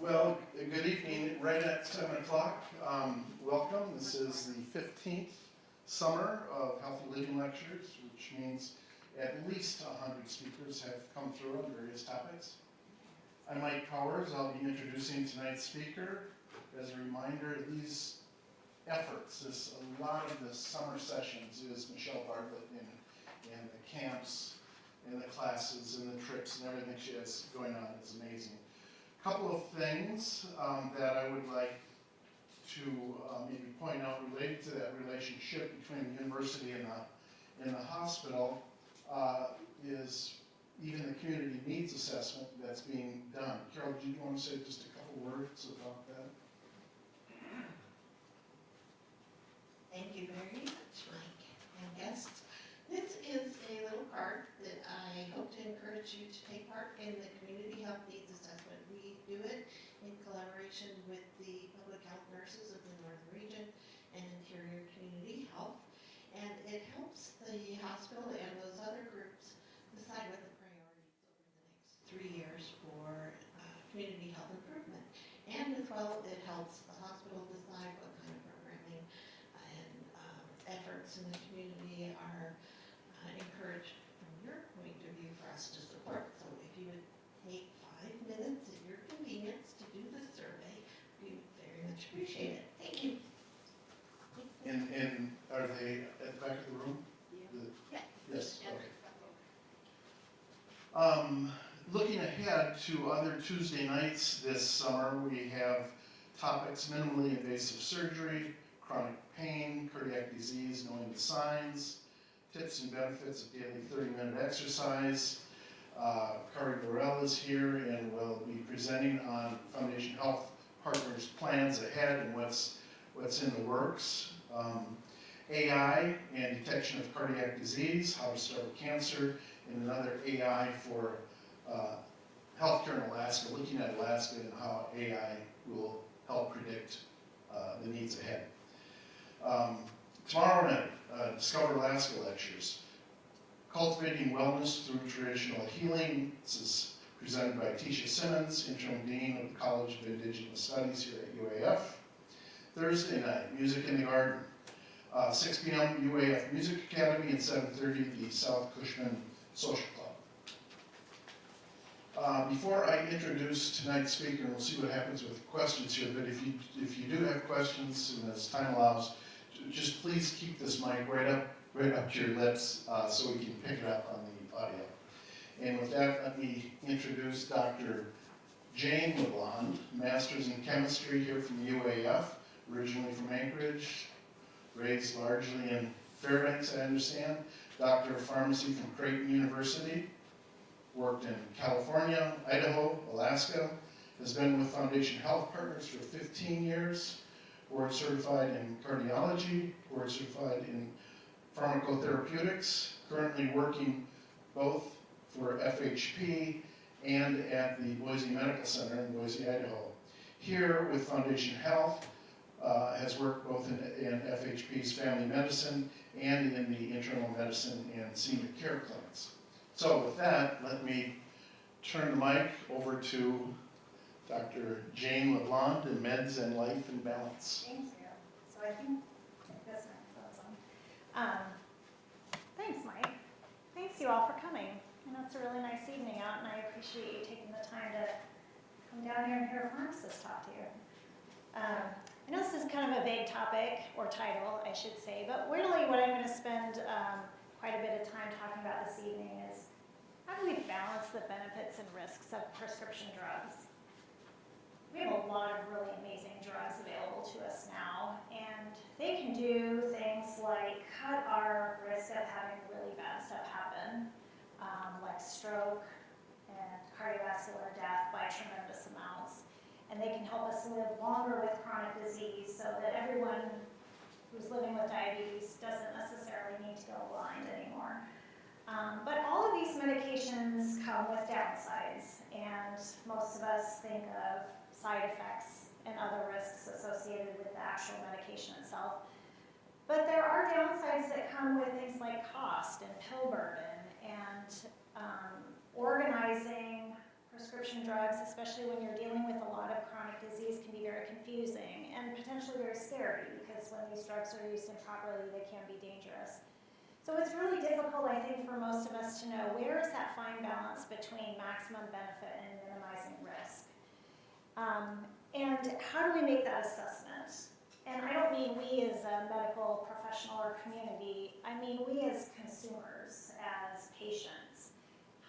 Well, good evening. Right at 7 o'clock. Welcome. This is the 15th summer of Healthy Living Lectures, which means at least 100 speakers have come through on various topics. I'm Mike Powers. I'll be introducing tonight's speaker. As a reminder, these efforts, a lot of the summer sessions is Michelle Bartlett and the camps and the classes and the trips and everything she has going on is amazing. A couple of things that I would like to maybe point out related to that relationship between the university and the hospital is even the community needs assessment that's being done. Carol, do you want to say just a couple words about that? Thank you very much, Mike and guests. This is a little card that I hope to encourage you to take part in the Community Health Needs Assessment. We do it in collaboration with the public health nurses of the Northern Region and Interior Community Health. And it helps the hospital and those other groups decide what the priorities over the next 3 years for community health improvement. And as well, it helps the hospital decide what kind of programming and efforts in the community are encouraged from your point of view for us to support. So if you would take 5 minutes at your convenience to do the survey, we would very much appreciate it. Thank you. And are they at the back of the room? Yeah. Yes, okay. Looking ahead to other Tuesday nights this summer, we have topics: minimally invasive surgery, chronic pain, cardiac disease, knowing the signs, tips and benefits of daily 30-minute exercise. Kari Burrell is here and will be presenting on Foundation Health Partners' plans ahead and what's in the works. AI and detection of cardiac disease, how to start with cancer, and another AI for healthcare in Alaska, looking at Alaska and how AI will help predict the needs ahead. Tomorrow night, Discover Alaska lectures. Cultivating Wellness Through Traditional Healing. This is presented by Tisha Simmons, Interim Dean of the College of Indigenous Studies here at UAF. Thursday night, Music in the Garden. 6 p.m. UAF Music Academy and 7:30 the South Cushman Social Club. Before I introduce tonight's speaker, we'll see what happens with questions here, but if you do have questions and as time allows, just please keep this mic right up to your lips so we can pick it up on the audio. And with that, let me introduce Dr. Jane LeBlond, Master's in Chemistry here from the UAF, originally from Anchorage, raised largely in Fairbanks, I understand. Doctor of Pharmacy from Creighton University, worked in California, Idaho, Alaska, has been with Foundation Health Partners for 15 years, board certified in cardiology, board certified in pharmacotherapeutics, currently working both for FHP and at the Boise Medical Center in Boise, Idaho. Here with Foundation Health, has worked both in FHP's family medicine and in the internal medicine and senior care clinics. So with that, let me turn the mic over to Dr. Jane LeBlond in Meds and Life and Balance. Thank you. So I think that's on. Thanks, Mike. Thanks you all for coming. I know it's a really nice evening out, and I appreciate you taking the time to come down here and hear a pharmacist talk to you. I know this is kind of a vague topic, or title, I should say, but really what I'm going to spend quite a bit of time talking about this evening is how do we balance the benefits and risks of prescription drugs? We have a lot of really amazing drugs available to us now, and they can do things like cut our risk of having really bad stuff happen, like stroke and cardiovascular death by tremendous amounts. And they can help us live longer with chronic disease so that everyone who's living with diabetes doesn't necessarily need to go blind anymore. But all of these medications come with downsides, and most of us think of side effects and other risks associated with the actual medication itself. But there are downsides that come with things like cost and pill burden and organizing prescription drugs, especially when you're dealing with a lot of chronic disease, can be very confusing and potentially very scary because when these drugs are used improperly, they can be dangerous. So it's really difficult, I think, for most of us to know where is that fine balance between maximum benefit and minimizing risk. And how do we make that assessment? And I don't mean we as a medical professional or community, I mean we as consumers, as patients.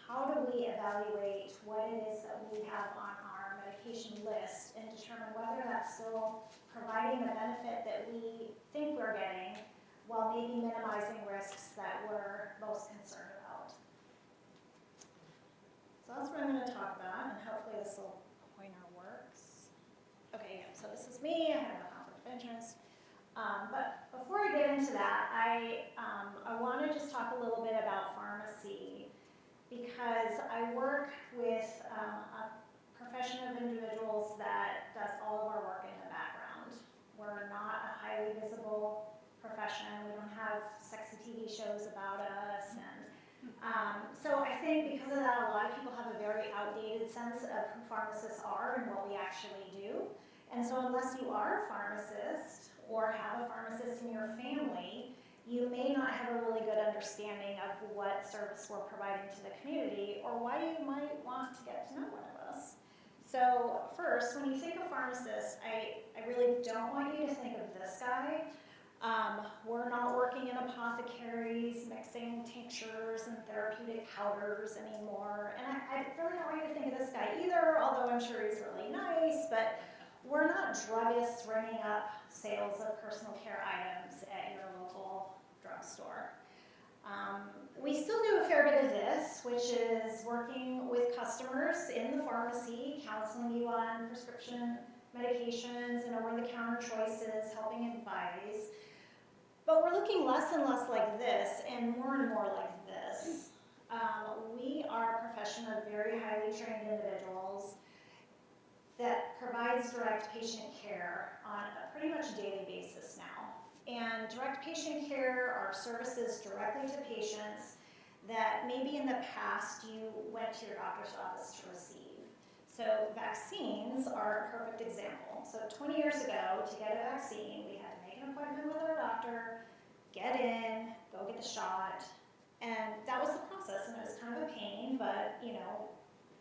How do we evaluate what it is that we have on our medication list and determine whether that's still providing the benefit that we think we're getting while maybe minimizing risks that we're most concerned about? So that's what I'm going to talk about, and hopefully this little pointer works. Okay, so this is me. I have a conflict of interest. But before I get into that, I want to just talk a little bit about pharmacy, because I work with a profession of individuals that does all of our work in the background. We're not a highly visible profession. We don't have sexy TV shows about us. And so I think because of that, a lot of people have a very outdated sense of who pharmacists are and what we actually do. And so unless you are a pharmacist or have a pharmacist in your family, you may not have a really good understanding of what service we're providing to the community or why you might want to get to know one of us. So first, when you think of pharmacist, I really don't want you to think of this guy. We're not working in apothecaries, mixing tinctures and therapeutic powders anymore. And I really don't want you to think of this guy either, although I'm sure he's really nice, but we're not druggists ringing up sales of personal care items at your local drugstore. We still do a fair bit of this, which is working with customers in the pharmacy, counseling you on prescription medications and over-the-counter choices, helping advise. But we're looking less and less like this and more like this. We are a profession of very highly trained individuals that provides direct patient care on a pretty much daily basis now. And direct patient care are services directly to patients that maybe in the past you went to your doctor's office to receive. So vaccines are a perfect example. So 20 years ago, to get a vaccine, we had to make an appointment with our doctor, get in, go get the shot, and that was the process, and it was kind of a pain, but you know,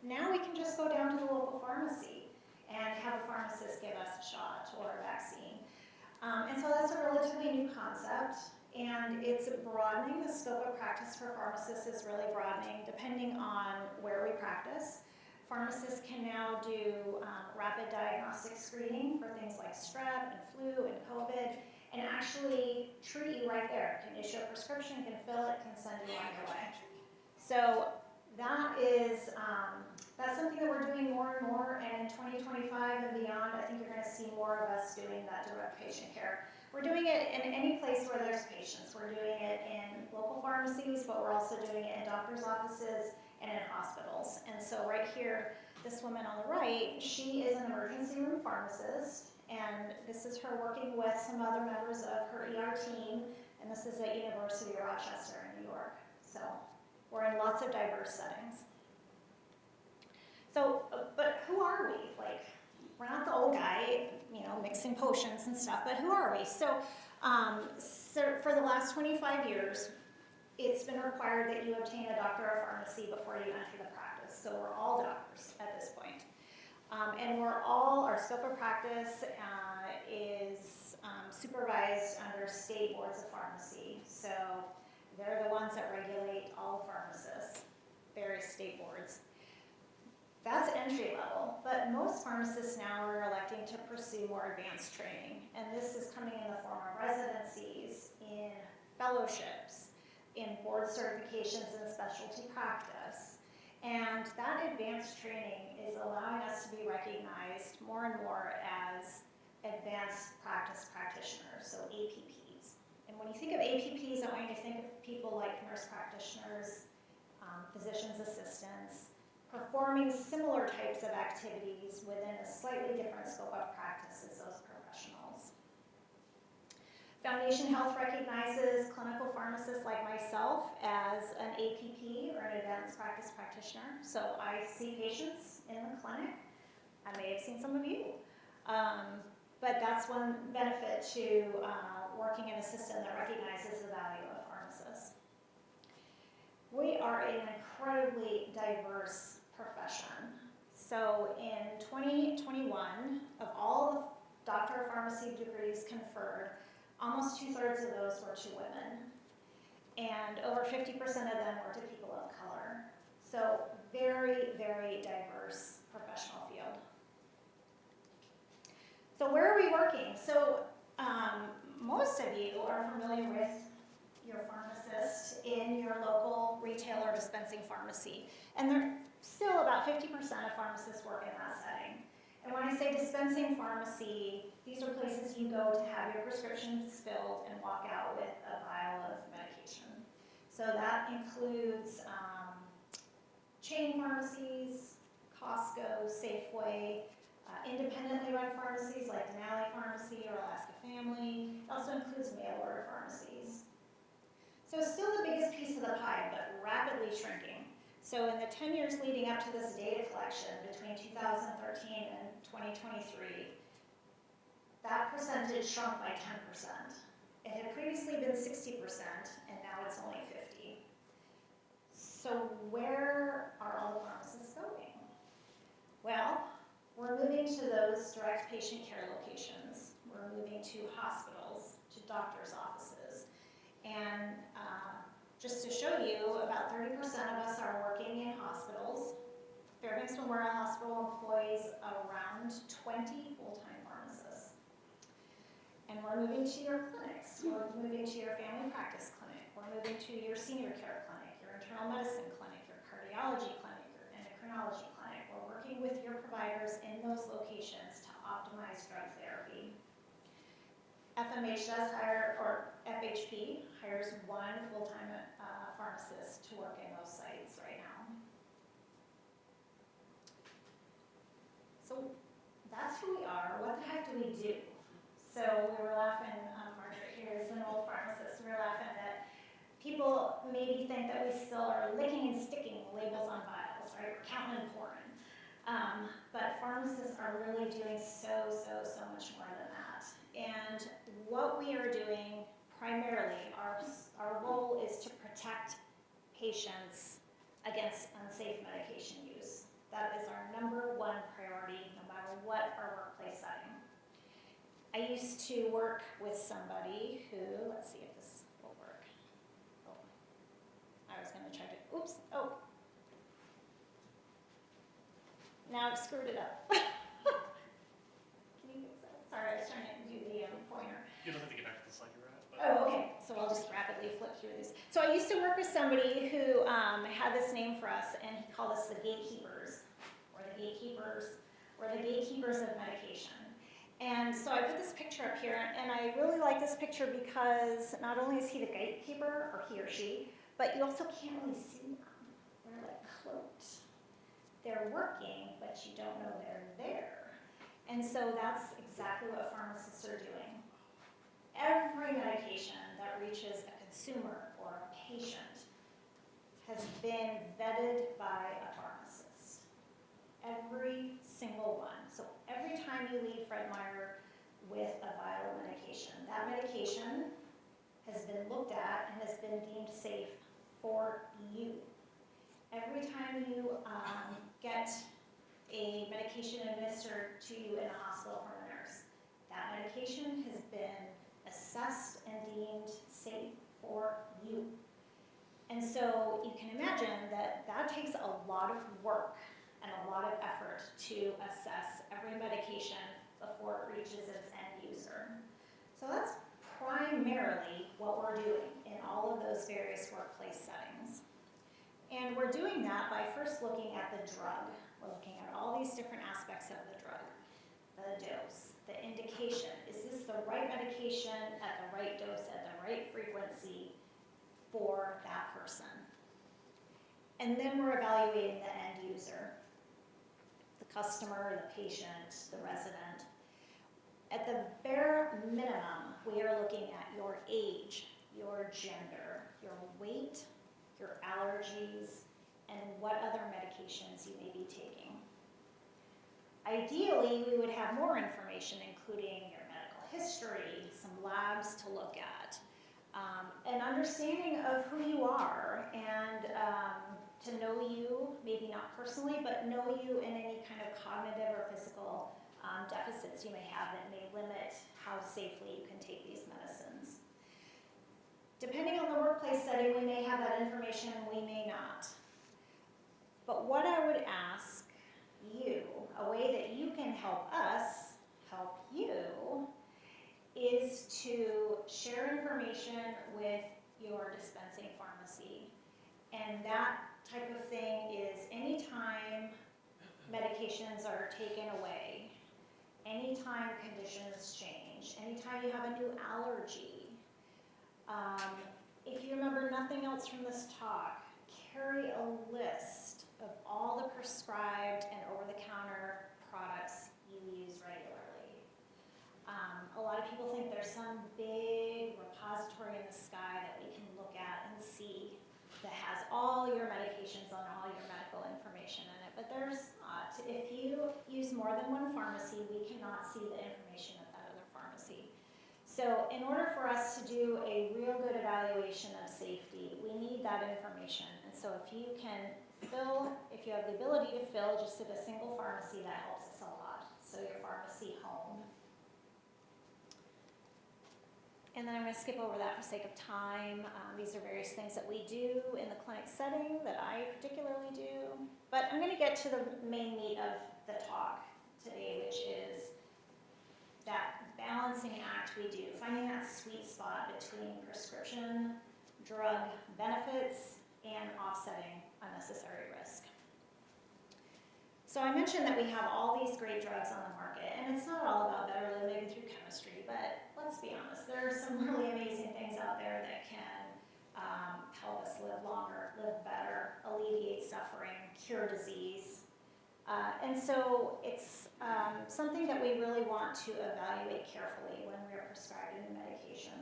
now we can just go down to the local pharmacy and have a pharmacist give us a shot or a vaccine. And so that's a relatively new concept, and it's broadening. The scope of practice for pharmacists is really broadening depending on where we practice. Pharmacists can now do rapid diagnostic screening for things like strep and flu and COVID, and actually treat you right there. Can issue a prescription, can fill it, can send you on your way. So that is that's something that we're doing more and more, and in 2025 and beyond, I think you're going to see more of us doing that direct patient care. We're doing it in any place where there's patients. We're doing it in local pharmacies, but we're also doing it in doctors' offices and in hospitals. And so right here, this woman on the right, she is an emergency room pharmacist, and this is her working with some other members of her ER team, and this is at University of Rochester in New York. So we're in lots of diverse settings. So, but who are we? Like, we're not the old guy, you know, mixing potions and stuff, but who are we? So, for the last 25 years, it's been required that you obtain a doctor of pharmacy before you enter the practice. So we're all doctors at this point. And our scope of practice is supervised under state boards of pharmacy. So they're the ones that regulate all pharmacists, various state boards. That's entry level, but most pharmacists now are electing to pursue more advanced training. And this is coming in the form of residencies, in fellowships, in board certifications in specialty practice. And that advanced training is allowing us to be recognized more and more as advanced practice practitioners, so APPs. And when you think of APPs, I want you to think of people like nurse practitioners, physician's assistants, performing similar types of activities within a slightly different scope of practice as those professionals. Foundation Health recognizes clinical pharmacists like myself as an APP, or an advanced practice practitioner. So I see patients in the clinic. I may have seen some of you. But that's one benefit to working in a system that recognizes the value of pharmacists. We are an incredibly diverse profession. So in 2021, of all the doctor of pharmacy degrees conferred, almost 2/3 of those were to women. And over 50% of them were to people of color. So very, very diverse professional field. So where are we working? So most of you are familiar with your pharmacist in your local retail or dispensing pharmacy. And there still about 50% of pharmacists work in that setting. And when I say dispensing pharmacy, these are places you go to have your prescriptions filled and walk out with a vial of medication. So that includes chain pharmacies, Costco, Safeway, independently run pharmacies like Denali Pharmacy or Alaska Family. It also includes mail order pharmacies. So it's still the biggest piece of the pie, but rapidly shrinking. So in the 10 years leading up to this data collection between 2013 and 2023, that percentage shrunk by 10%. It had previously been 60%, and now it's only 50%. So where are all the pharmacists going? Well, we're moving to those direct patient care locations. We're moving to hospitals, to doctors' offices. And just to show you, about 30% of us are working in hospitals. Fairbanks Memorial Hospital employs around 20 full-time pharmacists. And we're moving to your clinics. We're moving to your family practice clinic. We're moving to your senior care clinic, your internal medicine clinic, your cardiology clinic, your endocrinology clinic. We're working with your providers in those locations to optimize drug therapy. FMH does hire, or FHP hires one full-time pharmacist to work in those sites right now. So that's who we are. What the heck do we do? So we were laughing, Margaret here is an old pharmacist, we were laughing that people maybe think that we still are licking and sticking labels on vials, right? We're counting and pouring. But pharmacists are really doing so much more than that. And what we are doing primarily, our role is to protect patients against unsafe medication use. That is our number one priority, no matter what our workplace setting. I used to work with somebody who, let's see if this will work. Oh, I was going to try to, oops, oh. Now I've screwed it up. Can you fix that? Sorry, I was trying to do the pointer. You don't have to get back to the slide you're at. But Oh, okay. So I'll just rapidly flip through these. So I used to work with somebody who had this name for us, and he called us the gatekeepers, or the gatekeepers of medication. And so I put this picture up here, and I really like this picture because not only is he the gatekeeper, or he or she, but you also can't really see them. They're like cloaked. They're working, but you don't know they're there. And so that's exactly what pharmacists are doing. Every medication that reaches a consumer or a patient has been vetted by a pharmacist. Every single one. So every time you leave Fred Meyer with a vial of medication, that medication has been looked at and has been deemed safe for you. Every time you get a medication administered to you in a hospital from a nurse, that medication has been assessed and deemed safe for you. And so you can imagine that that takes a lot of work and a lot of effort to assess every medication before it reaches its end user. So that's primarily what we're doing in all of those various workplace settings. And we're doing that by first looking at the drug. We're looking at all these different aspects of the drug. The dose, the indication. Is this the right medication at the right dose, at the right frequency for that person? And then we're evaluating the end user, the customer, the patient, the resident. At the bare minimum, we are looking at your age, your gender, your weight, your allergies, and what other medications you may be taking. Ideally, we would have more information, including your medical history, some labs to look at, an understanding of who you are, and to know you, maybe not personally, but know you in any kind of cognitive or physical deficits you may have that may limit how safely you can take these medicines. Depending on the workplace setting, we may have that information, we may not. But what I would ask you, a way that you can help us help you, is to share information with your dispensing pharmacy. And that type of thing is anytime medications are taken away, anytime conditions change, anytime you have a new allergy. If you remember nothing else from this talk, carry a list of all the prescribed and over-the-counter products you use regularly. A lot of people think there's some big repository in the sky that we can look at and see that has all your medications and all your medical information in it, but there's not. If you use more than one pharmacy, we cannot see the information at that other pharmacy. So in order for us to do a real good evaluation of safety, we need that information. And so if you can fill, if you have the ability to fill just at a single pharmacy, that helps us a lot. So your pharmacy home. And then I'm going to skip over that for sake of time. These are various things that we do in the clinic setting that I particularly do. But I'm going to get to the main meat of the talk today, which is that balancing act we do, finding that sweet spot between prescription drug benefits and offsetting unnecessary risk. So I mentioned that we have all these great drugs on the market, and it's not all about better living through chemistry, but let's be honest, there are some really amazing things out there that can help us live longer, live better, alleviate suffering, cure disease. And so it's something that we really want to evaluate carefully when we're prescribing a medication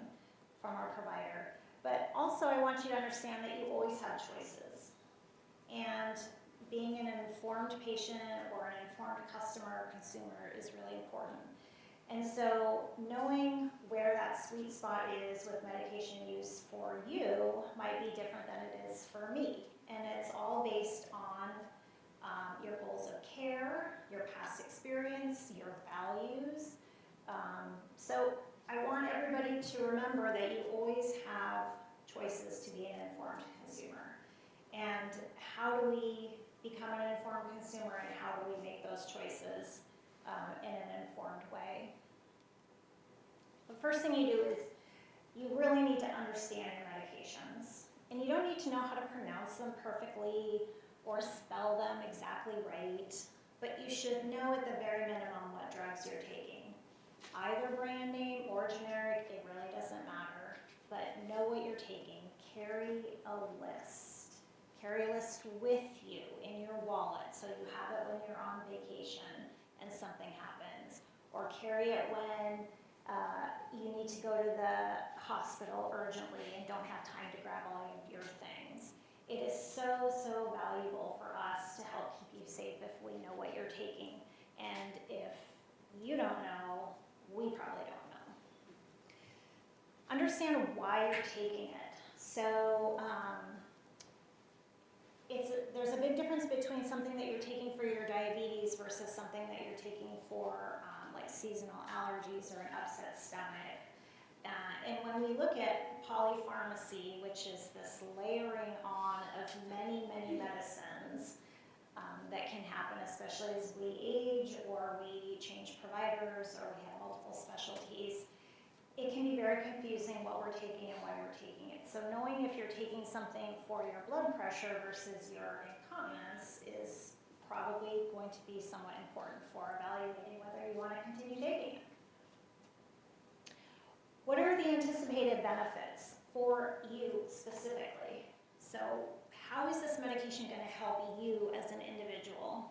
from our provider. But also I want you to understand that you always have choices. And being an informed patient or an informed customer or consumer is really important. And so knowing where that sweet spot is with medication use for you might be different than it is for me. And it's all based on your goals of care, your past experience, your values. So I want everybody to remember that you always have choices to be an informed consumer. And how do we become an informed consumer, and how do we make those choices in an informed way? The first thing you do is you really need to understand your medications. And you don't need to know how to pronounce them perfectly or spell them exactly right, but you should know at the very minimum what drugs you're taking. Either brand name or generic, it really doesn't matter, but know what you're taking. Carry a list. Carry a list with you in your wallet so you have it when you're on vacation and something happens. Or carry it when you need to go to the hospital urgently and don't have time to grab all of your things. It is so, so valuable for us to help keep you safe if we know what you're taking. And if you don't know, we probably don't know. Understand why you're taking it. So there's a big difference between something that you're taking for your diabetes versus something that you're taking for like seasonal allergies or an upset stomach. And when we look at polypharmacy, which is this layering on of many, many medicines that can happen, especially as we age or we change providers or we have multiple specialties, it can be very confusing what we're taking and why we're taking it. So knowing if you're taking something for your blood pressure versus your incontinence is probably going to be somewhat important for evaluating whether you want to continue taking it. What are the anticipated benefits for you specifically? So how is this medication going to help you as an individual?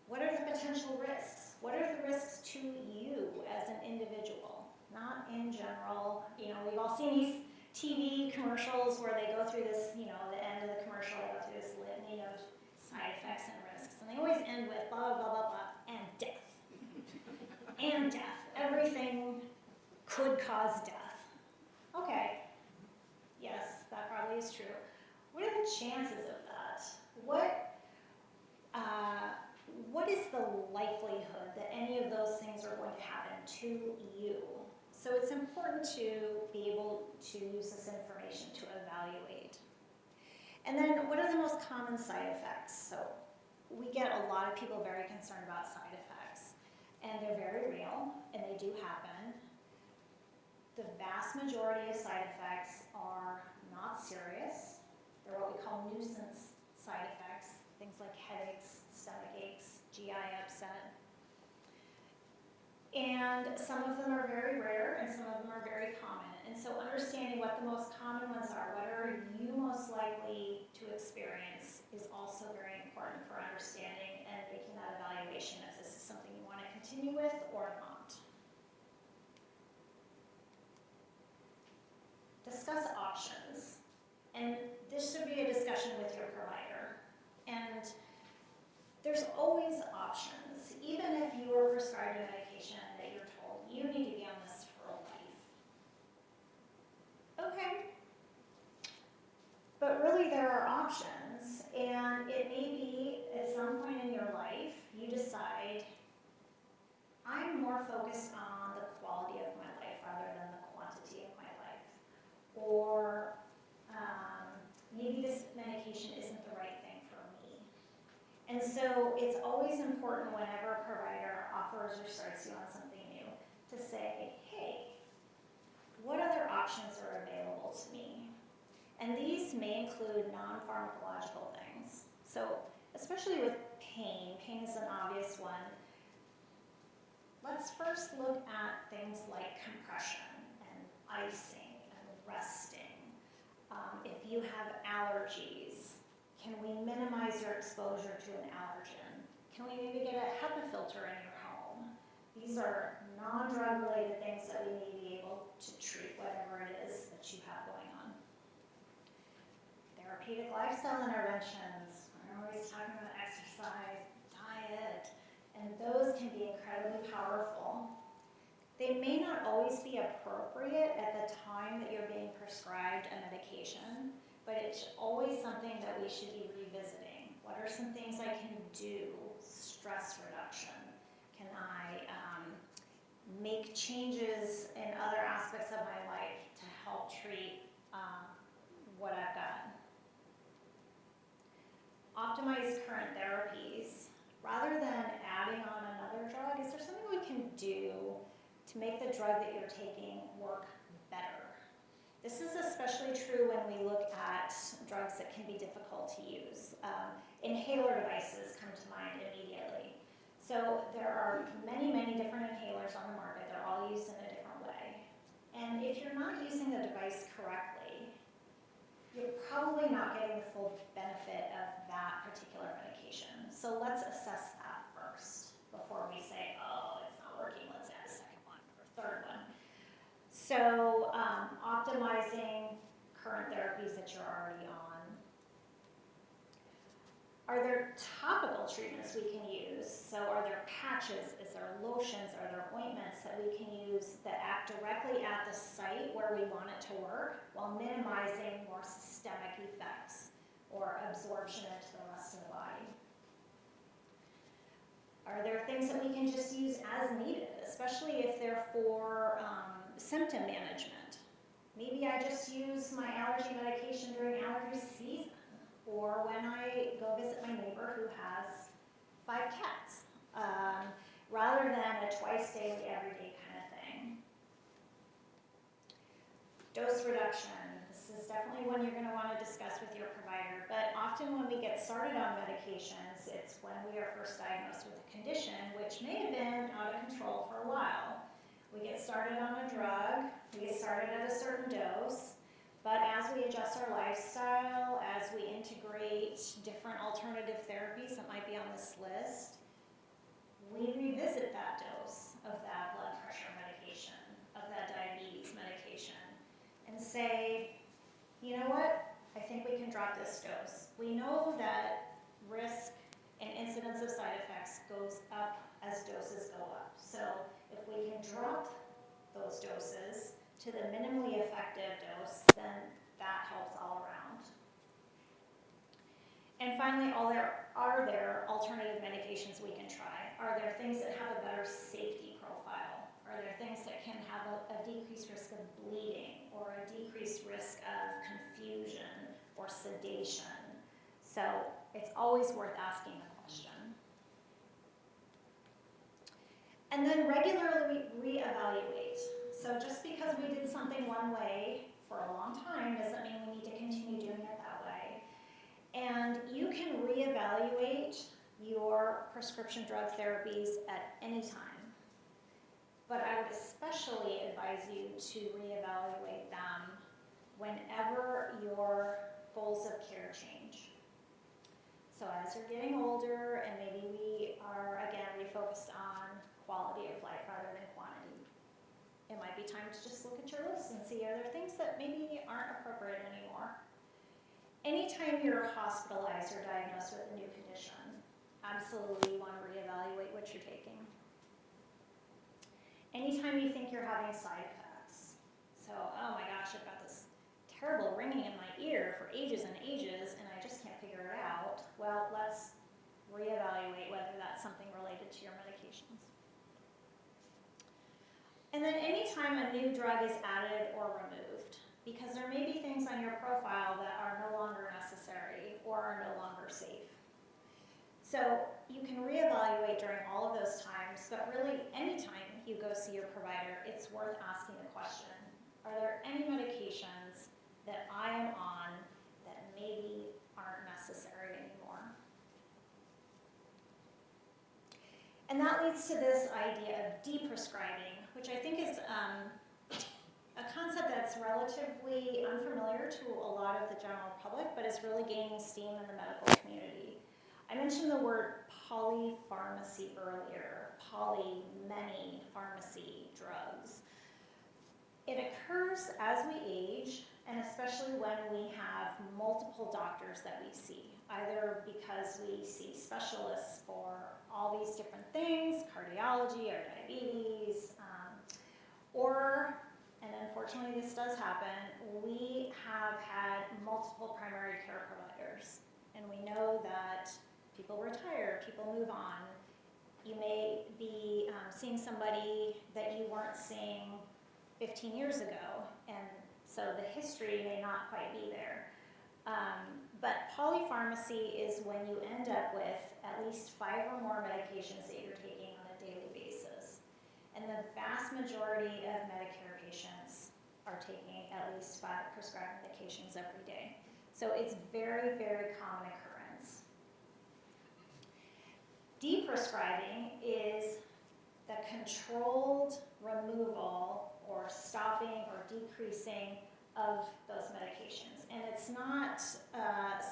What are the potential risks? What are the risks to you as an individual? Not in general. You know, we've all seen these TV commercials where they go through this, you know, the end of the commercial, they go through this litany of side effects and risks. And they always end with blah, blah, blah, blah, and death. And death. Everything could cause death. Okay. Yes, that probably is true. What are the chances of that? What is the likelihood that any of those things are going to happen to you? So it's important to be able to use this information to evaluate. And then what are the most common side effects? So we get a lot of people very concerned about side effects, and they're very real, and they do happen. The vast majority of side effects are not serious. They're what we call nuisance side effects, things like headaches, stomach aches, GI upset. And some of them are very rare, and some of them are very common. And so understanding what the most common ones are, what are you most likely to experience, is also very important for understanding and making that evaluation if this is something you want to continue with or not. Discuss options. And this should be a discussion with your provider. And there's always options. Even if you are prescribed a medication that you're told, you need to be on this for life. Okay. But really there are options, and it may be at some point in your life you decide, I'm more focused on the quality of my life rather than the quantity of my life. Or maybe this medication isn't the right thing for me. And so it's always important whenever a provider offers or starts you on something new to say, hey, what other options are available to me? And these may include non-pharmacological things. So especially with pain is an obvious one. Let's first look at things like compression and icing and resting. If you have allergies, can we minimize your exposure to an allergen? Can we maybe get a HEPA filter in your home? These are non-drug related things that we may be able to treat whatever it is that you have going on. Therapeutic lifestyle interventions. I'm always talking about exercise, diet, and those can be incredibly powerful. They may not always be appropriate at the time that you're being prescribed a medication, but it's always something that we should be revisiting. What are some things I can do? Stress reduction. Can I make changes in other aspects of my life to help treat what I've got? Optimize current therapies. Rather than adding on another drug, is there something we can do to make the drug that you're taking work better? This is especially true when we look at drugs that can be difficult to use. Inhaler devices come to mind immediately. So there are many, many different inhalers on the market. They're all used in a different way. And if you're not using the device correctly, you're probably not getting the full benefit of that particular medication. So let's assess that first before we say, oh, it's not working, let's add a second one or third one. So optimizing current therapies that you're already on. Are there topical treatments we can use? So are there patches, is there lotions, are there ointments that we can use that act directly at the site where we want it to work while minimizing more systemic effects or absorption into the rest of the body? Are there things that we can just use as needed, especially if they're for symptom management? Maybe I just use my allergy medication during allergy season, or when I go visit my neighbor who has 5 cats, rather than a twice daily, everyday kind of thing. Dose reduction. This is definitely one you're going to want to discuss with your provider, but often when we get started on medications, it's when we are first diagnosed with a condition which may have been out of control for a while. We get started on a drug, we get started at a certain dose, but as we adjust our lifestyle, as we integrate different alternative therapies that might be on this list, we revisit that dose of that blood pressure medication, of that diabetes medication, and say, you know what, I think we can drop this dose. We know that risk and incidence of side effects goes up as doses go up. So if we can drop those doses to the minimally effective dose, then that helps all around. And finally, are there alternative medications we can try? Are there things that have a better safety profile? Are there things that can have a decreased risk of bleeding or a decreased risk of confusion or sedation? So it's always worth asking the question. And then regularly reevaluate. So just because we did something one way for a long time doesn't mean we need to continue doing it that way. And you can reevaluate your prescription drug therapies at any time. But I would especially advise you to reevaluate them whenever your goals of care change. So as you're getting older and maybe we are, again, refocused on quality of life rather than quantity, it might be time to just look at your list and see are there things that maybe aren't appropriate anymore. Anytime you're hospitalized or diagnosed with a new condition, absolutely you want to reevaluate what you're taking. Anytime you think you're having side effects, so, oh my gosh, I've got this terrible ringing in my ear for ages and ages and I just can't figure it out, well, let's reevaluate whether that's something related to your medications. And then anytime a new drug is added or removed, because there may be things on your profile that are no longer necessary or are no longer safe. So you can reevaluate during all of those times, but really anytime you go see your provider, it's worth asking the question, are there any medications that I am on that maybe aren't necessary anymore? And that leads to this idea of deprescribing, which I think is a concept that's relatively unfamiliar to a lot of the general public, but is really gaining steam in the medical community. I mentioned the word polypharmacy earlier, many pharmacy drugs. It occurs as we age, and especially when we have multiple doctors that we see, either because we see specialists for all these different things, cardiology or diabetes, or, and unfortunately this does happen, we have had multiple primary care providers. And we know that people retire, people move on. You may be seeing somebody that you weren't seeing 15 years ago, and so the history may not quite be there. But polypharmacy is when you end up with at least 5 or more medications that you're taking on a daily basis. And the vast majority of Medicare patients are taking at least 5 prescribed medications every day. So it's very, very common occurrence. Deprescribing is the controlled removal or stopping or decreasing of those medications. And it's not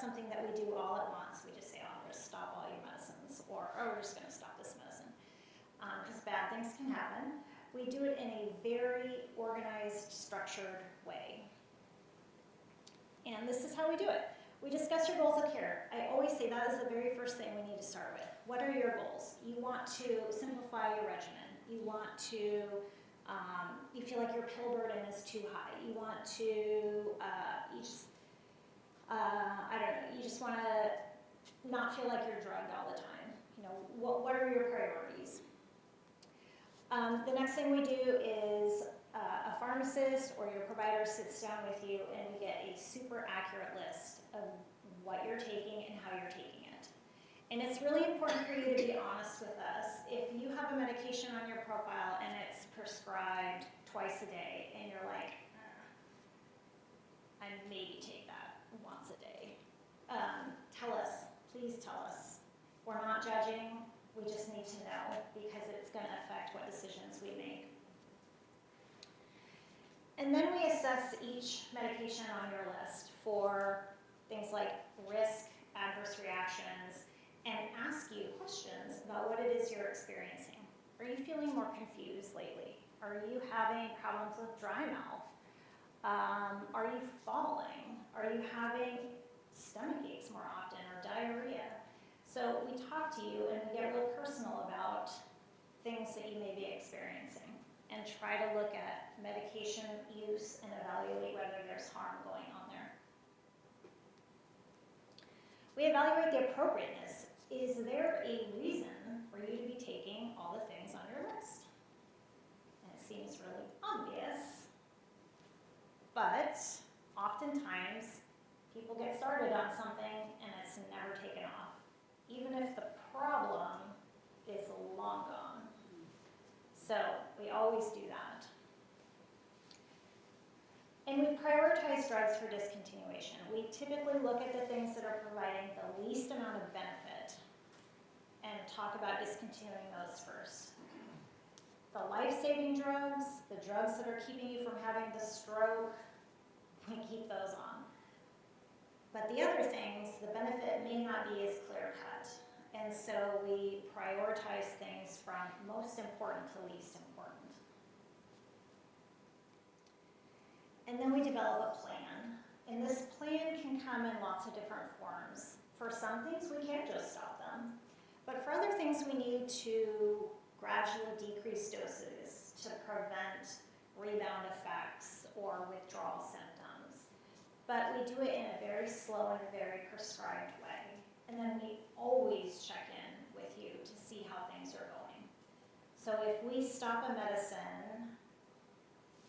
something that we do all at once. We just say, oh, I'm going to stop all your medicines, or oh, we're just going to stop this medicine. Because bad things can happen. We do it in a very organized, structured way. And this is how we do it. We discuss your goals of care. I always say that is the very first thing we need to start with. What are your goals? You want to simplify your regimen. You want to, you feel like your pill burden is too high. You want to, I don't know, you just want to not feel like you're drugged all the time. You know, what are your priorities? The next thing we do is a pharmacist or your provider sits down with you and we get a super accurate list of what you're taking and how you're taking it. And it's really important for you to be honest with us. If you have a medication on your profile and it's prescribed twice a day and you're like, I maybe take that once a day, tell us, please tell us. We're not judging, we just need to know because it's going to affect what decisions we make. And then we assess each medication on your list for things like risk, adverse reactions, and ask you questions about what it is you're experiencing. Are you feeling more confused lately? Are you having problems with dry mouth? Are you falling? Are you having stomach aches more often or diarrhea? So we talk to you and we get real personal about things that you may be experiencing and try to look at medication use and evaluate whether there's harm going on there. We evaluate the appropriateness. Is there a reason for you to be taking all the things on your list? And it seems really obvious, but oftentimes people get started on something and it's never taken off, even if the problem is long gone. So we always do that. And we prioritize drugs for discontinuation. We typically look at the things that are providing the least amount of benefit and talk about discontinuing those first. The life-saving drugs, the drugs that are keeping you from having the stroke, we keep those on. But the other things, the benefit may not be as clear-cut. And so we prioritize things from most important to least important. And then we develop a plan. And this plan can come in lots of different forms. For some things, we can't just stop them. But for other things, we need to gradually decrease doses to prevent rebound effects or withdrawal symptoms. But we do it in a very slow and a very prescribed way. And then we always check in with you to see how things are going. So if we stop a medicine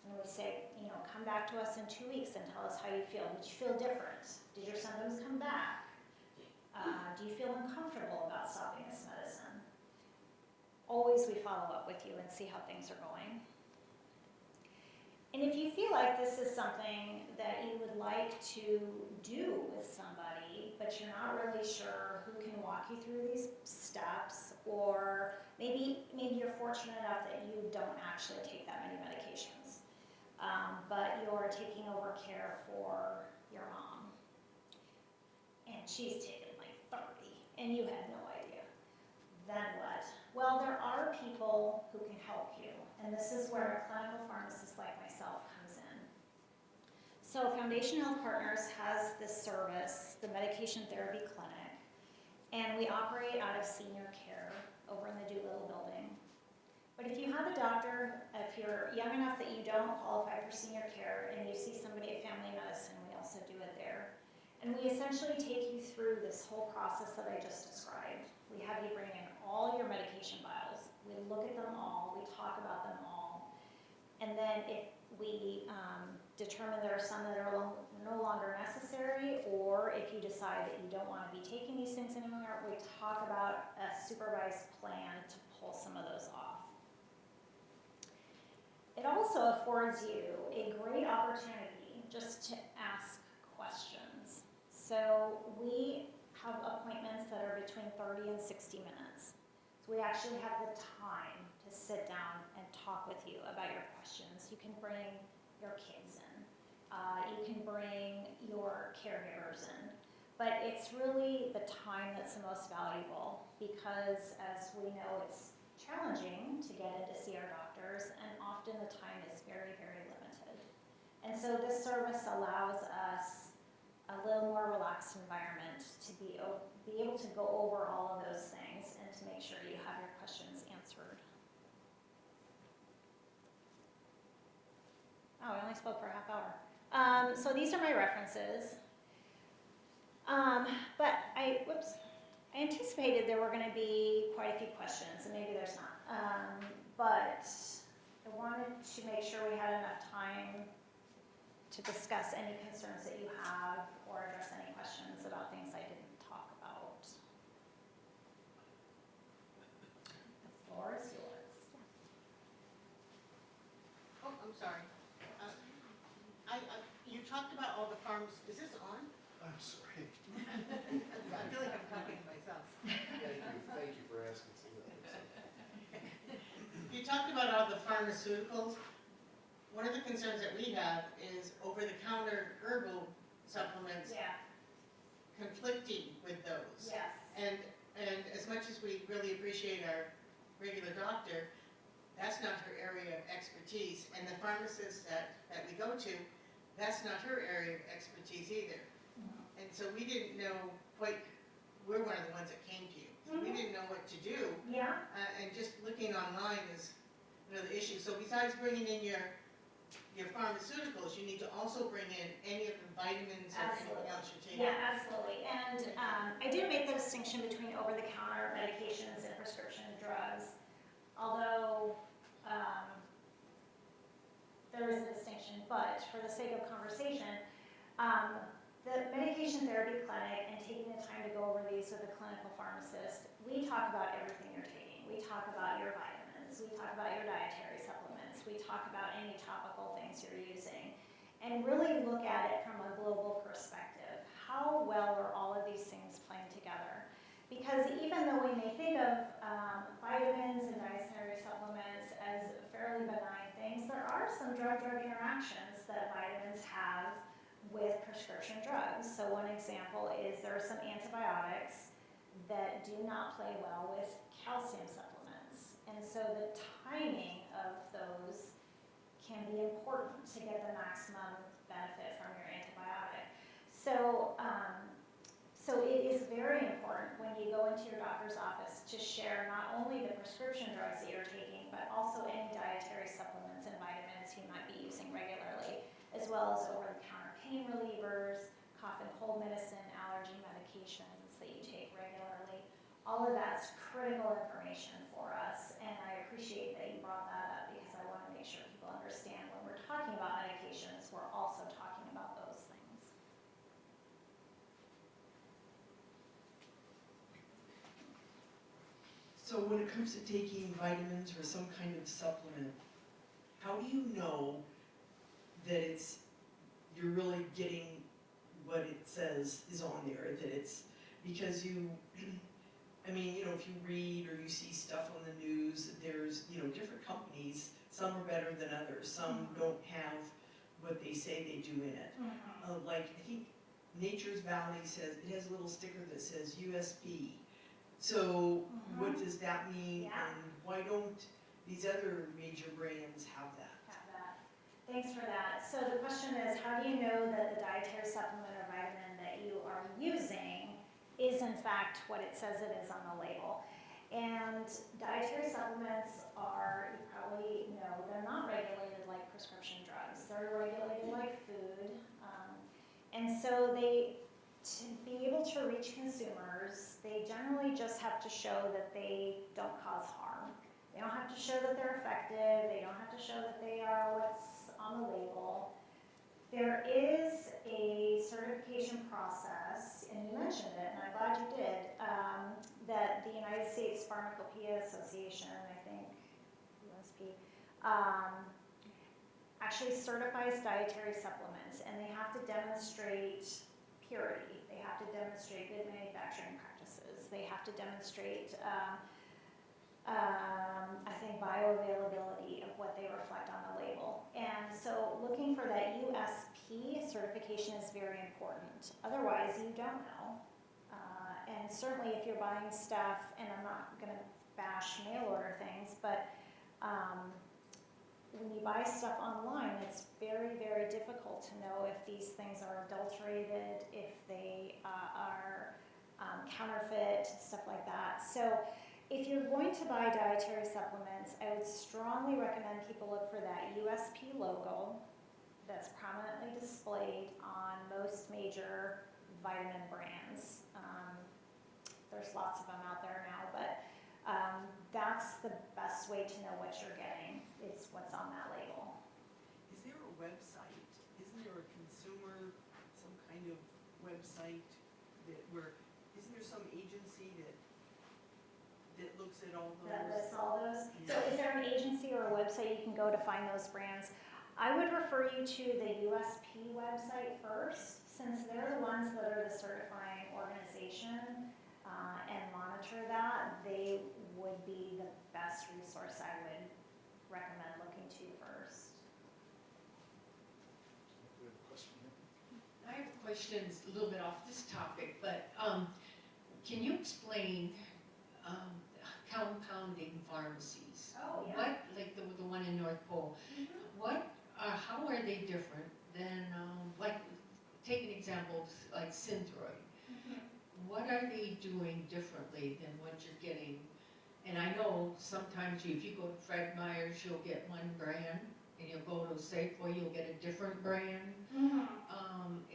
and we say, come back to us in 2 weeks and tell us how you feel. Did you feel different? Did your symptoms come back? Do you feel uncomfortable about stopping this medicine? Always we follow up with you and see how things are going. And if you feel like this is something that you would like to do with somebody, but you're not really sure who can walk you through these steps, or maybe you're fortunate enough that you don't actually take that many medications, but you're taking over care for your mom, and she's taken like 30, and you had no idea. Then what? Well, there are people who can help you, and this is where a clinical pharmacist like myself comes in. So Foundation Health Partners has this service, the Medication Therapy Clinic, and we operate out of senior care over in the Doolittle building. But if you have a doctor, if you're young enough that you don't qualify for senior care and you see somebody at family medicine, we also do it there. And we essentially take you through this whole process that I just described. We have you bring in all your medication vials. We look at them all. We talk about them all. And then if we determine there are some that are no longer necessary, or if you decide that you don't want to be taking these things anymore, we talk about a supervised plan to pull some of those off. It also affords you a great opportunity just to ask questions. So we have appointments that are between 30 and 60 minutes. So we actually have the time to sit down and talk with you about your questions. You can bring your kids in. You can bring your caregivers in. But it's really the time that's the most valuable, because as we know, it's challenging to get in to see our doctors, and often the time is very, very limited. And so this service allows us a little more relaxed environment to be able to go over all of those things and to make sure you have your questions answered. Oh, I only spoke for a half hour. So these are my references. But I anticipated there were going to be quite a few questions, and maybe there's not. But I wanted to make sure we had enough time to discuss any concerns that you have or address any questions about things I didn't talk about. The floor is yours. Oh, I'm sorry. You talked about all the farms. Is this on? I'm sorry. I feel like I'm talking to myself. Thank you for asking. You talked about all the pharmaceuticals. One of the concerns that we have is over-the-counter herbal supplements Yeah. conflicting with those. Yes. And And as much as we really appreciate our regular doctor, that's not her area of expertise. And the pharmacist that we go to, that's not her area of expertise either. And so we didn't know quite, we're one of the ones that came to you. We didn't know what to do. Yeah, And just looking online is another issue. So besides bringing in your pharmaceuticals, you need to also bring in any of the vitamins or anything else you're taking. yeah, absolutely. And I did make the distinction between over-the-counter medications and prescription drugs, although there is a distinction, but for the sake of conversation, the medication therapy clinic and taking the time to go over these with a clinical pharmacist, we talk about everything you're taking. We talk about your vitamins, we talk about your dietary supplements, we talk about any topical things you're using, and really look at it from a global perspective. How well are all of these things playing together? Because even though we may think of vitamins and dietary supplements as fairly benign things, there are some drug-drug interactions that vitamins have with prescription drugs. So one example is there are some antibiotics that do not play well with calcium supplements. And so the timing of those can be important to get the maximum benefit from your antibiotic. So, so it is very important when you go into your doctor's office to share not only the prescription drugs that you're taking, but also any dietary supplements and vitamins you might be using regularly, as well as over-the-counter pain relievers, cough and cold medicine, allergy medications that you take regularly. All of that's critical information for us, and I appreciate that you brought that up because I want to make sure people understand when we're talking about medications, we're also talking about those things. So when it comes to taking vitamins or some kind of supplement, how do you know that you're really getting what it says is on there, that it's, because I mean, you know, if you read or you see stuff on the news, there's, you know, different companies, some are better than others, some don't have what they say they do in it. Like, I think Nature's Valley says, it has a little sticker that says USP. So what does that mean, Yeah. and why don't these other major brands have that? Thanks for that. So the question is, how do you know that the dietary supplement or vitamin that you are using is in fact what it says it is on the label? And dietary supplements are, you probably know, they're not regulated like prescription drugs. They're regulated like food. And so to be able to reach consumers, they generally just have to show that they don't cause harm. They don't have to show that they're effective. They don't have to show that they are what's on the label. There is a certification process, and you mentioned it, and I'm glad you did, that the United States Pharmacopoeia Association, I think, USP, actually certifies dietary supplements, and they have to demonstrate purity. They have to demonstrate good manufacturing practices. They have to demonstrate I think bioavailability of what they reflect on the label. And so looking for that USP certification is very important. Otherwise, you don't know. And certainly if you're buying stuff, and I'm not going to bash mail order things, but when you buy stuff online, it's very, very difficult to know if these things are adulterated, if they are counterfeit, stuff like that. So if you're going to buy dietary supplements, I would strongly recommend people look for that USP logo that's prominently displayed on most major vitamin brands. There's lots of them out there now, but that's the best way to know what you're getting, is what's on that label. Is there a website, isn't there a consumer, some kind of website isn't there some agency that looks at all those? That lists all those. So Yeah. is there an agency or a website you can go to find those brands? I would refer you to the USP website first, since they're the ones that are the certifying organization and monitor that. They would be the best resource I would recommend looking to first. We have a question here. I have questions a little bit off this topic, but can you explain compounding pharmacies. Oh, yeah. What, like the one in North Pole, how are they different than, like, take an example, like Synthroid. What are they doing differently than what you're getting? And I know sometimes if you go to Fred Meyer's, you'll get one brand, and you'll go to Safeway, you'll get a different brand.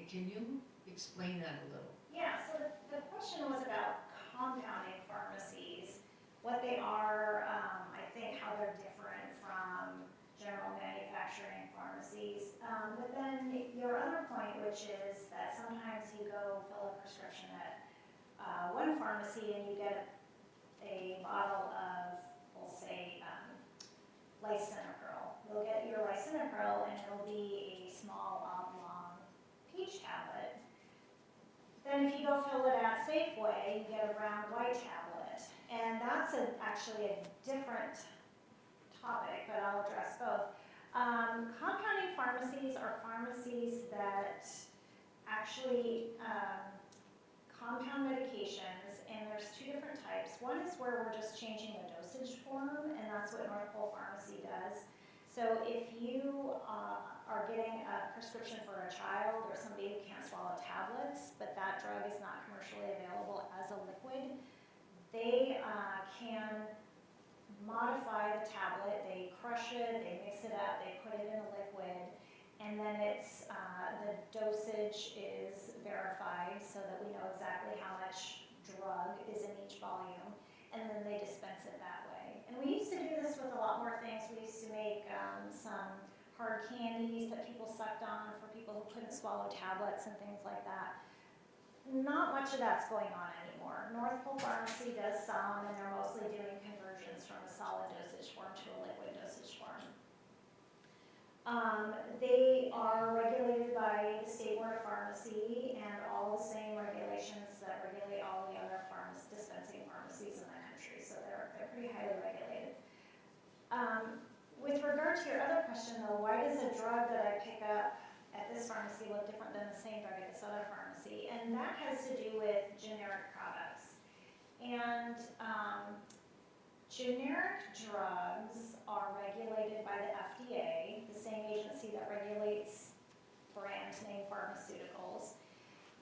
Can you explain that a little? Yeah, so the question was about compounding pharmacies, what they are, I think how they're different from general manufacturing pharmacies. But then your other point, which is that sometimes you go fill a prescription at one pharmacy and you get a bottle of, we'll say, lisinopril. You'll get your lisinopril and it'll be a small oblong peach tablet. Then if you go fill it at Safeway, you get a round white tablet. And that's actually a different topic, but I'll address both. Compounding pharmacies are pharmacies that actually compound medications, and there's two different types. One is where we're just changing the dosage form, and that's what North Pole Pharmacy does. So if you are getting a prescription for a child or somebody who can't swallow tablets, but that drug is not commercially available as a liquid, they can modify the tablet, they crush it, they mix it up, they put it in a liquid, and then it's the dosage is verified so that we know exactly how much drug is in each volume, and then they dispense it that way. And we used to do this with a lot more things. We used to make some hard candies that people sucked on for people who couldn't swallow tablets and things like that. Not much of that's going on anymore. North Pole Pharmacy does some, and they're mostly doing conversions from a solid dosage form to a liquid dosage form. They are regulated by the State Board of Pharmacy and all the same regulations that regulate all the other dispensing pharmacies in the country, so they're pretty highly regulated. With regard to your other question though, why does a drug that I pick up at this pharmacy look different than the same drug at this other pharmacy? And that has to do with generic products. And generic drugs are regulated by the FDA, the same agency that regulates brand name pharmaceuticals.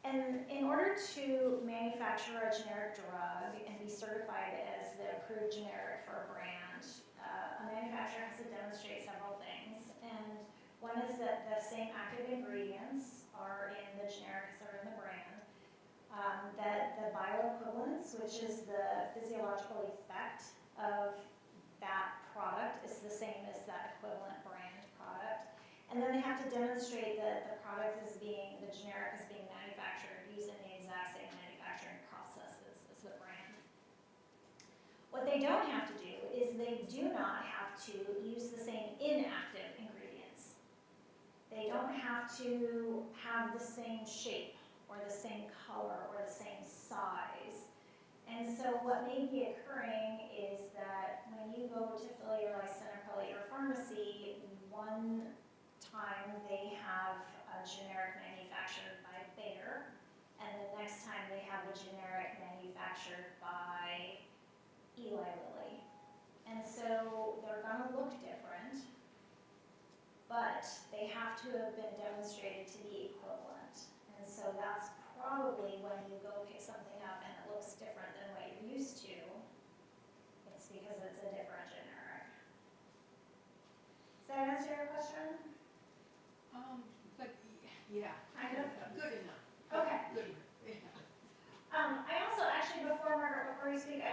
And in order to manufacture a generic drug and be certified as the approved generic for a brand, a manufacturer has to demonstrate several things. And one is that the same active ingredients are in the generic as are in the brand. That the bioequivalence, which is the physiological effect of that product, is the same as that equivalent brand product. And then they have to demonstrate that the product is being, the generic is being manufactured using the exact same manufacturing processes as the brand. What they don't have to do is they do not have to use the same inactive ingredients. They don't have to have the same shape or the same color or the same size. And so what may be occurring is that when you go to fill your lisinopril at your pharmacy, one time they have a generic manufactured by Bayer, and the next time they have a generic manufactured by Eli Lilly. And so they're gonna look different, but they have to have been demonstrated to be equivalent. And so that's probably when you go pick something up and it looks different than what you're used to, it's because it's a different generic. Does that answer your question? But, yeah. Kind of. Good enough. Okay. Good enough. I also, actually, before Margaret, before you speak,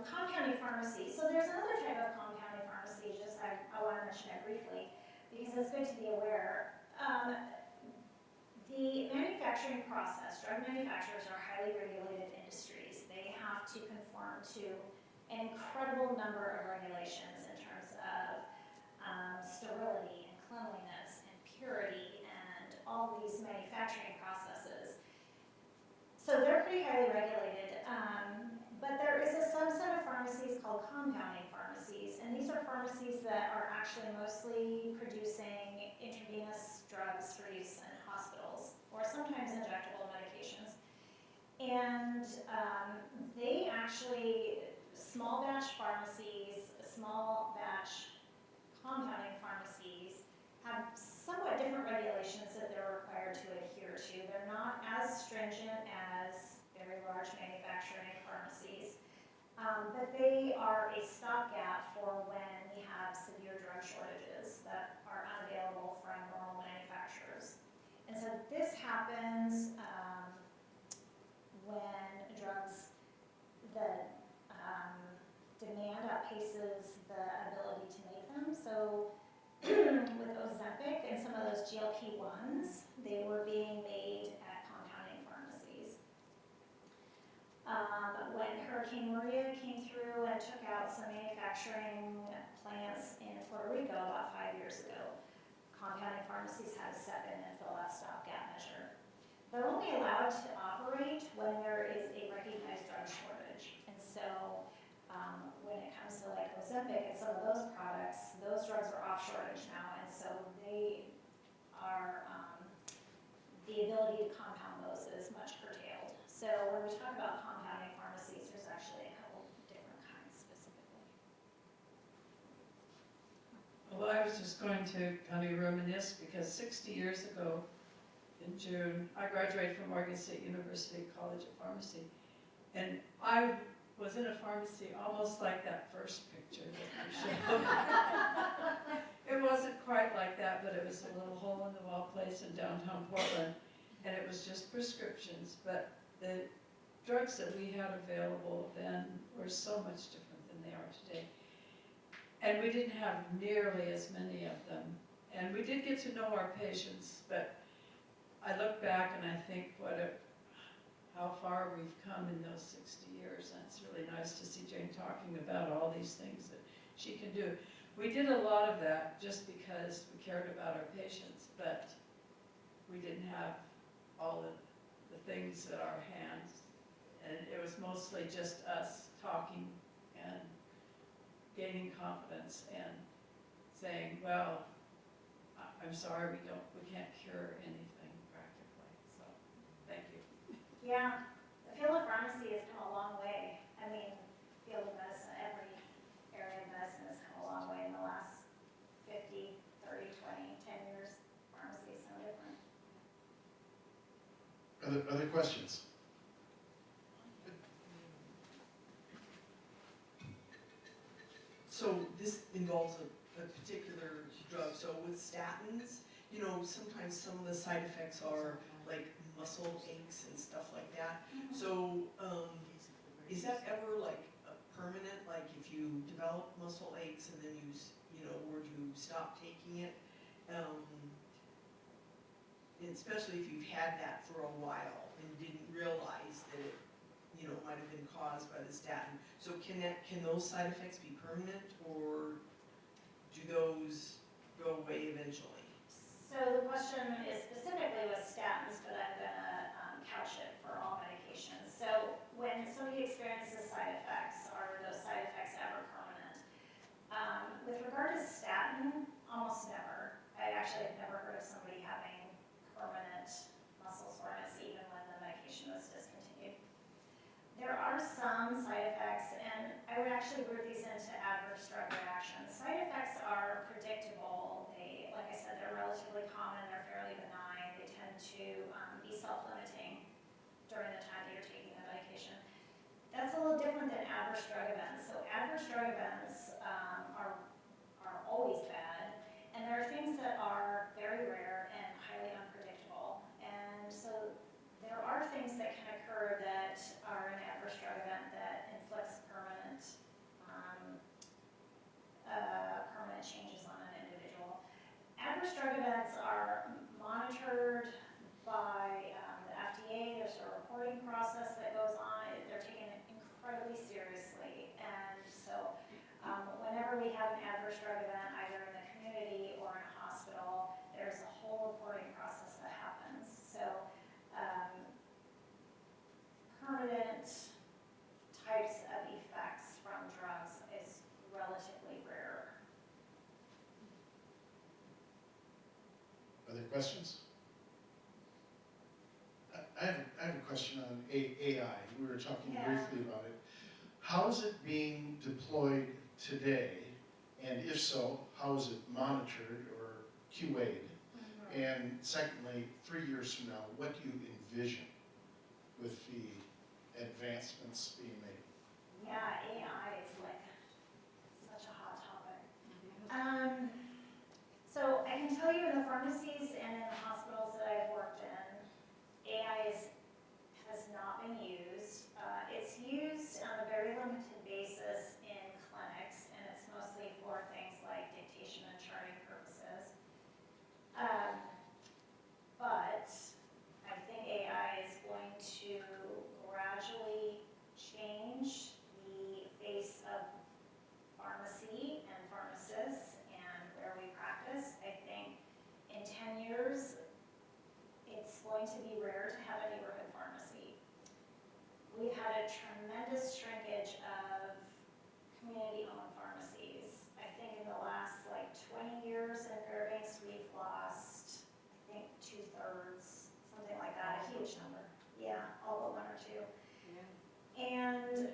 compounding pharmacy. So there's another type of compounding pharmacy, just I want to mention it briefly, because it's good to be aware. The manufacturing process, drug manufacturers are highly regulated industries. They have to conform to an incredible number of regulations in terms of sterility and cleanliness and purity and all these manufacturing processes. So they're pretty highly regulated. But there is a subset of pharmacies called compounding pharmacies, and these are pharmacies that are actually mostly producing intravenous drugs for use in hospitals, or sometimes injectable medications. And they actually, small batch pharmacies, small batch compounding pharmacies have somewhat different regulations that they're required to adhere to. They're not as stringent as very large manufacturing pharmacies, but they are a stopgap for when we have severe drug shortages that are unavailable from normal manufacturers. And so this happens when drugs, the demand outpaces the ability to make them. So with Ozempic and some of those GLP-1s, they were being made at compounding pharmacies. When Hurricane Maria came through and took out some manufacturing plants in Puerto Rico about 5 years ago, compounding pharmacies had to step in and fill that stopgap measure. They're only allowed to operate when there is a recognized drug shortage. And so when it comes to like Ozempic and some of those products, those drugs are off shortage now, and so they are, the ability to compound those is much curtailed. So when we talk about compounding pharmacies, there's actually a couple different kinds specifically. Well, I was just going to kind of reminisce because 60 years ago in June, I graduated from Oregon State University College of Pharmacy. And I was in a pharmacy almost like that first picture that you showed. It wasn't quite like that, but it was a little hole in the wall place in downtown Portland. And it was just prescriptions, but the drugs that we had available then were so much different than they are today. And we didn't have nearly as many of them. And we did get to know our patients, but I look back and I think how far we've come in those 60 years. And it's really nice to see Jane talking about all these things that she can do. We did a lot of that just because we cared about our patients, but we didn't have all of the things at our hands. And it was mostly just us talking and gaining confidence and saying, well, I'm sorry, we can't cure anything practically. So, thank you. Yeah, the field of pharmacy has come a long way. I mean, field of medicine, every area of medicine has come a long way in the last 50, 30, 20, 10 years. Pharmacy is no different. Other questions? So this involves a particular drug. So with statins, you know, sometimes some of the side effects are like muscle aches and stuff like that. So is that ever like a permanent, like if you develop muscle aches and then you know, were to stop taking it? Especially if you've had that for a while and didn't realize that it, you know, might have been caused by the statin. So can those side effects be permanent, or do those go away eventually? So the question is specifically with statins, but I'm gonna couch it for all medications. So when somebody experiences side effects, are those side effects ever permanent? With regard to statin, almost never. I actually have never heard of somebody having permanent muscle soreness even when the medication was discontinued. There are some side effects, and I would actually group these into adverse drug reactions. Side effects are predictable. They, like I said, they're relatively common. They're fairly benign. They tend to be self-limiting during the time that you're taking the medication. That's a little different than adverse drug events. So adverse drug events are always bad, and there are things that are very rare and highly unpredictable. And so there are things that can occur that are an adverse drug event that inflicts permanent changes on an individual. Adverse drug events are monitored by the FDA. There's a reporting process that goes on. They're taken incredibly seriously. And so whenever we have an adverse drug event, either in the community or in a hospital, there's a whole reporting process that happens. So permanent types of effects from drugs is relatively rare. Other questions? I have a question on AI. We were talking Yeah. briefly about it. How is it being deployed today? And if so, how is it monitored or QA'd? And secondly, 3 years from now, what do you envision with the advancements being made? Yeah, AI is like such a hot topic. So I can tell you in the pharmacies and in the hospitals that I've worked in, AI has not been used. It's used on a very limited basis in clinics, and it's mostly for things like dictation and charting purposes. But I think AI is going to gradually change the face of pharmacy and pharmacists and where we practice. I think in 10 years, it's going to be rare to have a neighborhood pharmacy. We've had a tremendous shrinkage of community-owned pharmacies. I think in the last 20 years in Fairbanks, we've lost, I think, 2/3, something like that, a huge number. Yeah, all but one or two. And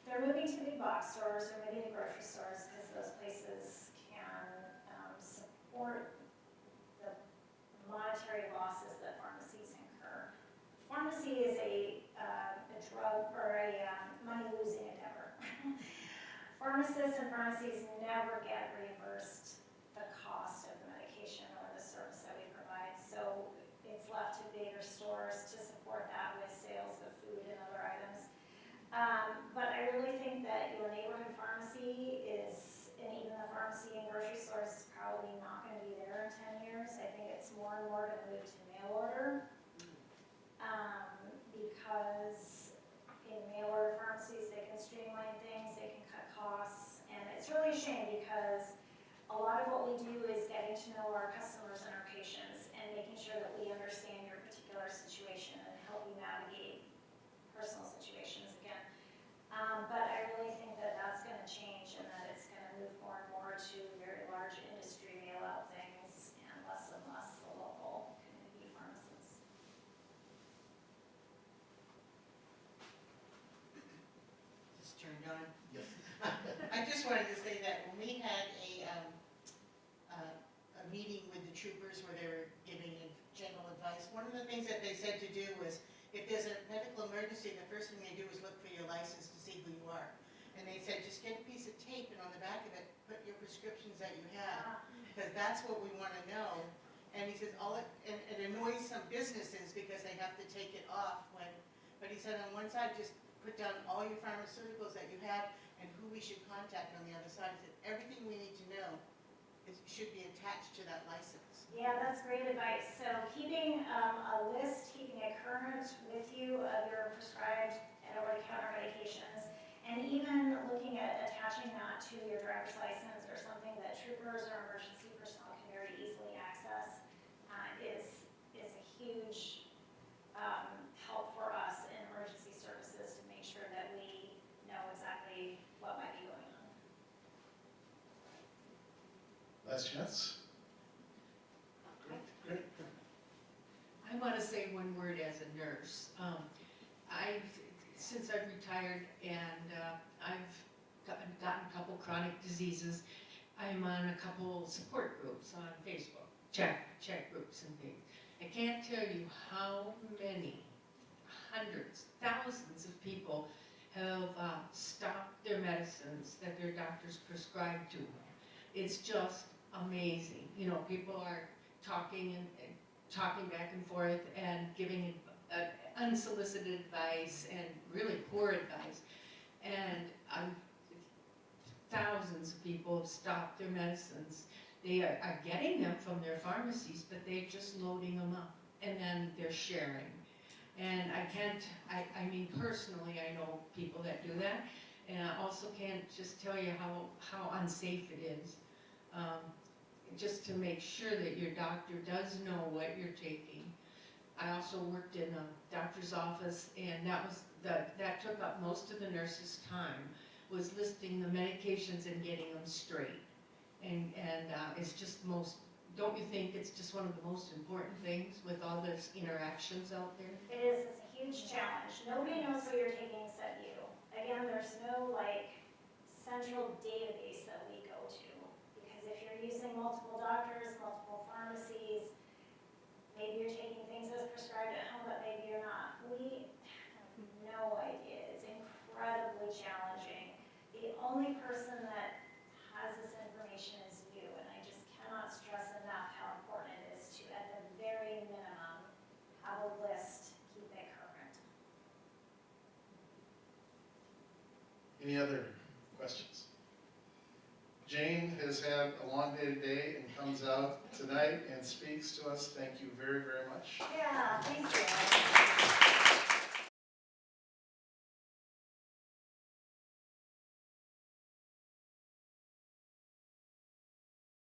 they're moving to big box stores, they're moving to grocery stores because those places can support the monetary losses that pharmacies incur. Pharmacy is a drug or a money-losing endeavor. Pharmacists and pharmacies never get reimbursed the cost of the medication or the service that we provide, so it's left to bigger stores to support that with sales of food and other items. But I really think that your neighborhood pharmacy is, and even the pharmacy and grocery stores, is probably not going to be there in 10 years. I think it's more and more going to move to mail order. Because in mail order pharmacies, they can streamline things, they can cut costs, and it's really a shame because a lot of what we do is getting to know our customers and our patients and making sure that we understand your particular situation and help you navigate personal situations again. But I really think that that's going to change and that it's going to move more and more to very large industry mail out things and less the local community pharmacists. Just turned on. Yes. I just wanted to say that when we had a meeting with the troopers where they were giving general advice, one of the things that they said to do was, if there's a medical emergency, the first thing they do is look for your license to see who you are. And they said, just get a piece of tape and on the back of it, put your prescriptions that you have, because that's what we want to know. And he says, it annoys some businesses because they have to take it off but he said on one side, just put down all your pharmaceuticals that you have and who we should contact on the other side. He said, everything we need to know should be attached to that license. Yeah, that's great advice. So keeping a list, keeping it current with you of your prescribed and over-the-counter medications, and even looking at attaching that to your driver's license or something that troopers or emergency personnel can very easily access is a huge help for us in emergency services to make sure that we know exactly what might be going on. Last chance? Great. I want to say one word as a nurse. Since I've retired and I've gotten a couple chronic diseases, I'm on a couple support groups on Facebook, chat groups and things. I can't tell you how many hundreds, thousands of people have stopped their medicines that their doctors prescribed to them. It's just amazing. You know, people are talking back and forth and giving unsolicited advice and really poor advice. And thousands of people have stopped their medicines. They are getting them from their pharmacies, but they're just loading them up and then they're sharing. And I mean, personally, I know people that do that. And I also can't just tell you how unsafe it is. Just to make sure that your doctor does know what you're taking. I also worked in a doctor's office, and that took up most of the nurse's time, was listing the medications and getting them straight. And it's just most don't you think it's just one of the most important things with all those interactions out there? It is, it's a huge challenge. Nobody knows what you're taking except you. Again, there's no like central database that we go to. Because if you're using multiple doctors, multiple pharmacies, maybe you're taking things as prescribed at home, but maybe you're not. We have no idea. It's incredibly challenging. The only person that has this information is you, and I just cannot stress enough how important it is to, at the very minimum, have a list, keep it current. Any other questions? Jane has had a long day today and comes out tonight and speaks to us. Thank you very, very much. Yeah, thank you.